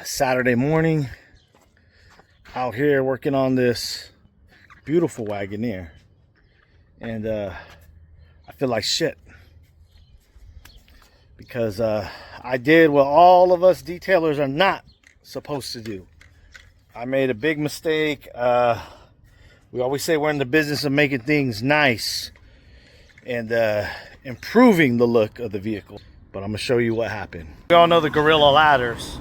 Saturday morning, out here working on this beautiful Wagoneer, and I feel like shit because I did what all of us detailers are not supposed to do. I made a big mistake. We always say we're in the business of making things nice and improving the look of the vehicle, but I'm gonna show you what happened. We all know the Gorilla ladders.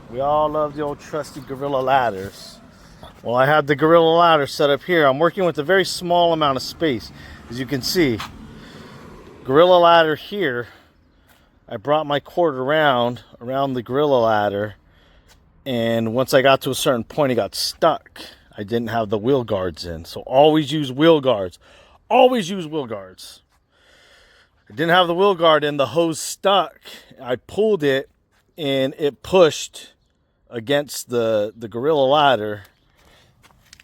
We all love the old trusty Gorilla ladders. Well, I have the Gorilla ladder set up here. I'm working with a very small amount of space. As you can see, Gorilla ladder here. I brought my cord around the Gorilla ladder, and once I got to a certain point, it got stuck. I didn't have the wheel guards in, so always use wheel guards. Always use wheel guards. I didn't have the wheel guard in, the hose stuck. I pulled it, and it pushed against the Gorilla ladder,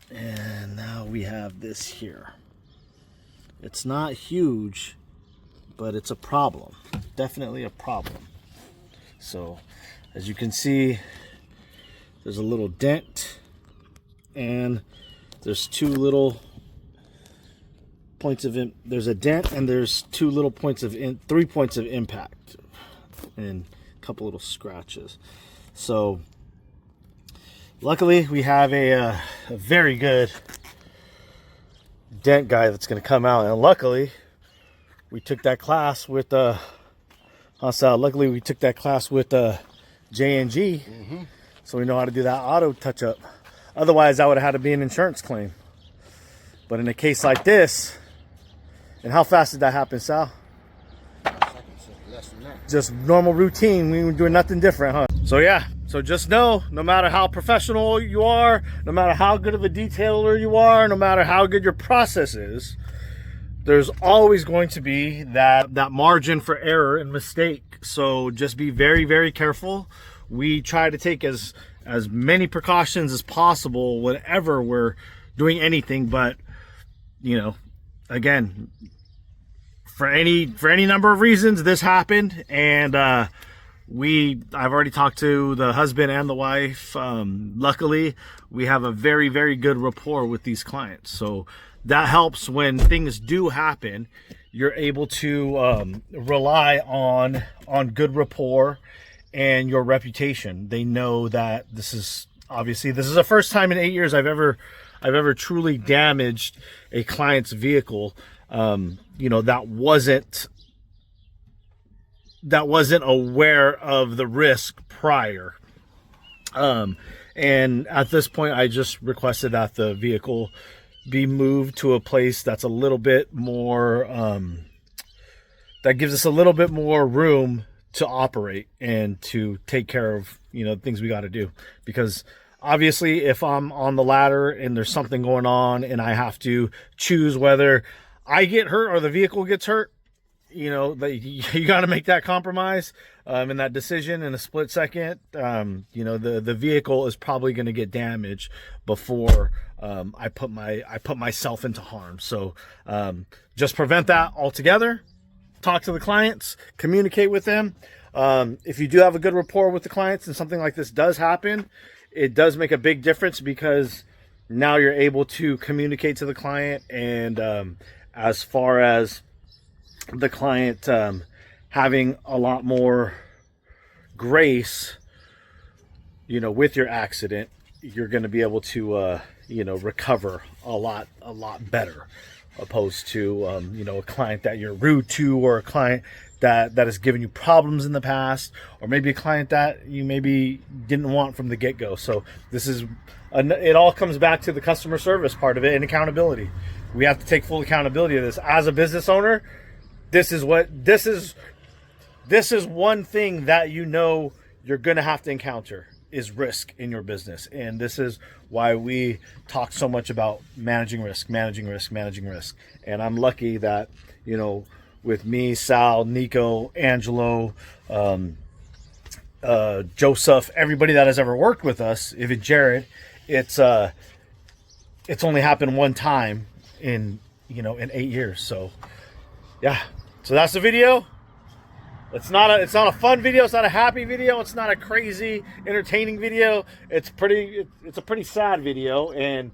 and now we have this here. It's not huge, but it's a problem. Definitely a problem. So as you can see, there's a little dent, and there's two little points of there's a dent, and there's two little points of 3 points of impact, and a couple little scratches. So luckily, we have a very good dent guy that's going to come out, and luckily, we took that class with Luckily, we took that class with J&G, so we know how to do that auto touch-up. Otherwise, that would have had to be an insurance claim. But in a case like this, and how fast did that happen, Sal? Less than that. Just normal routine. We were doing nothing different, huh? So yeah. So just know, no matter how professional you are, no matter how good of a detailer you are, no matter how good your process is, there's always going to be that margin for error and mistake. So just be very, very careful. We try to take as many precautions as possible whenever we're doing anything, but you know, again, for any number of reasons, this happened, and I've already talked to the husband and the wife. Luckily, we have a very, very good rapport with these clients. So that helps when things do happen. You're able to rely on good rapport and your reputation. They know that this is the first time in 8 years I've ever truly damaged a client's vehicle. You know, that wasn't aware of the risk prior. And at this point, I just requested that the vehicle be moved to a place that's a little bit more, that gives us a little bit more room to operate and to take care of, you know, things we got to do. Because obviously, if I'm on the ladder and there's something going on and I have to choose whether I get hurt or the vehicle gets hurt, you know, you got to make that compromise in that decision in a split second. You know, the vehicle is probably going to get damaged before I put myself into harm. So just prevent that altogether. Talk to the clients, communicate with them. If you do have a good rapport with the clients and something like this does happen, it does make a big difference, because now you're able to communicate to the client, and as far as the client having a lot more grace, you know, with your accident, you're going to be able to you know, recover a lot better, opposed to you know, a client that you're rude to, or a client that has given you problems in the past, or maybe a client that you maybe didn't want from the get-go. So this is it all comes back to the customer service part of it and accountability. We have to take full accountability of this as a business owner. This is one thing that, you know, you're going to have to encounter is risk in your business. And this is why we talk so much about managing risk. And I'm lucky that, you know, with me, Sal, Nico, Angelo, Joseph, everybody that has ever worked with us, even Jared, it's only happened one time in 8 years. So yeah, so that's the video. It's not a fun video. It's not a happy video. It's not a crazy, entertaining video. It's a pretty sad video, and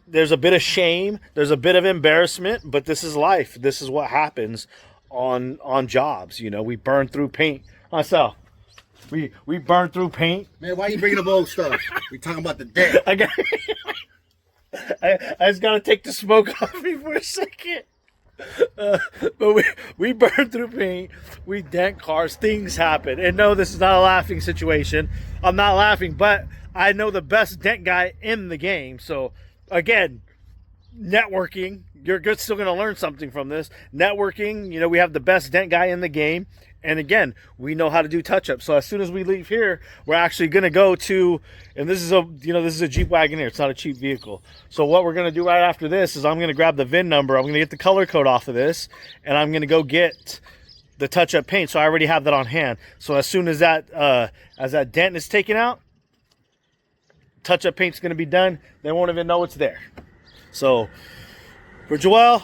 there's a bit of shame. There's a bit of embarrassment, but this is life. This is what happens on jobs. You know, we burn through paint. Myself, we burn through paint. Man, why are you bringing up old stuff? We talking about the dead. I just gotta take the smoke off me for a second. But we burn through paint, we dent cars, things happen. And no, this is not a laughing situation. I'm not laughing, but I know the best dent guy in the game. So again, networking, you're still going to learn something from this. Networking, you know, we have the best dent guy in the game. And again, we know how to do touch-ups. So as soon as we leave here, we're actually going to go to, and this is a Jeep Wagoneer. It's not a cheap vehicle. So what we're going to do right after this is I'm going to grab the VIN number. I'm going to get the color code off of this, and I'm going to go get the touch-up paint. So I already have that on hand. So as soon as that dent is taken out, touch-up paint's going to be done. They won't even know it's there. So for Joel,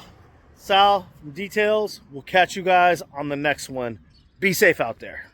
Sal, from Details, we'll catch you guys on the next one. Be safe out there.